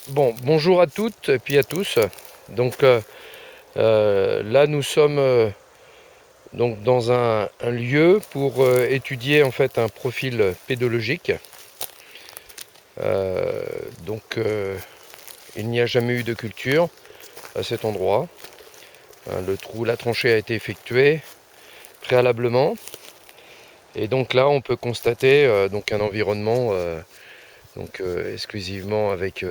Bon, bonjour à toutes et puis à tous. Donc là, nous sommes donc dans un lieu pour étudier en fait un profil pédologique. Euh, donc il n'y a jamais eu de culture à cet endroit. La tranchée a été effectuée préalablement. Et donc là, on peut constater donc un environnement exclusivement avec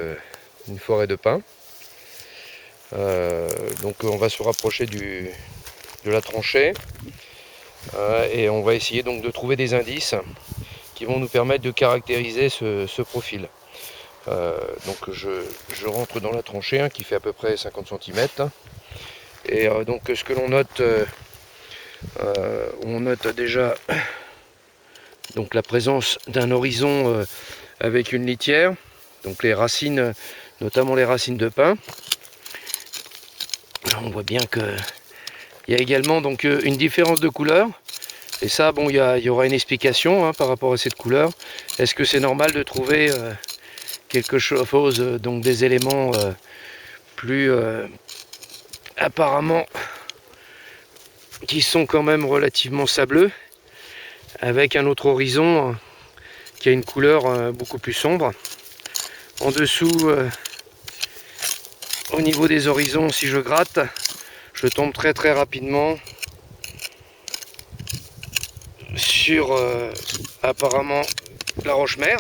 une forêt de pins. Donc on va se rapprocher de la tranchée et on va essayer donc de trouver des indices qui vont nous permettre de caractériser ce profil. Donc je rentre dans la tranchée qui fait à peu près 50 cm et donc ce que l'on note, on note déjà donc la présence d'un horizon avec une litière, donc les racines, notamment les racines de pin. On voit bien qu'il y a également donc une différence de couleur. Et ça, bon, il y aura une explication par rapport à cette couleur. Est-ce que c'est normal de trouver quelque chose, donc des éléments plus apparemment qui sont quand même relativement sableux, avec un autre horizon qui a une couleur beaucoup plus sombre. En dessous, au niveau des horizons, si je gratte, je tombe très rapidement sur apparemment la roche-mère.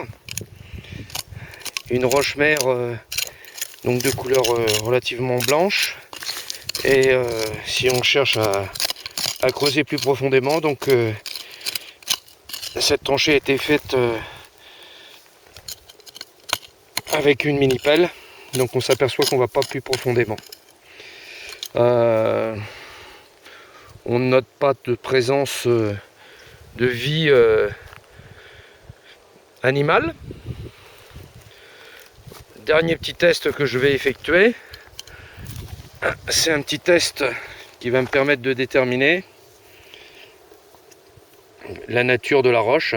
Une roche-mère donc de couleur relativement blanche. Et si on cherche à creuser plus profondément, donc cette tranchée a été faite avec une mini pelle, donc on s'aperçoit qu'on va pas plus profondément. On ne note pas de présence de vie animale. Dernier petit test que je vais effectuer, c'est un petit test qui va me permettre de déterminer la nature de la roche.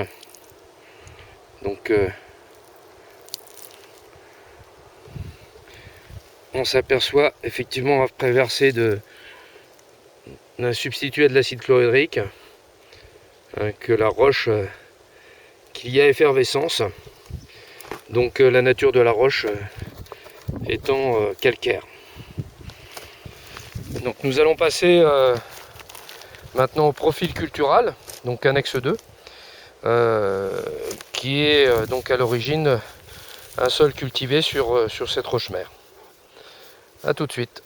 Donc on s'aperçoit effectivement après verser d'un substitut à de l'acide chlorhydrique que la roche, qu'il y a effervescence. Donc la nature de la roche étant calcaire. Donc nous allons passer maintenant au profil cultural, donc annexe 2, qui est donc à l'origine un sol cultivé sur cette roche-mère. A tout de suite.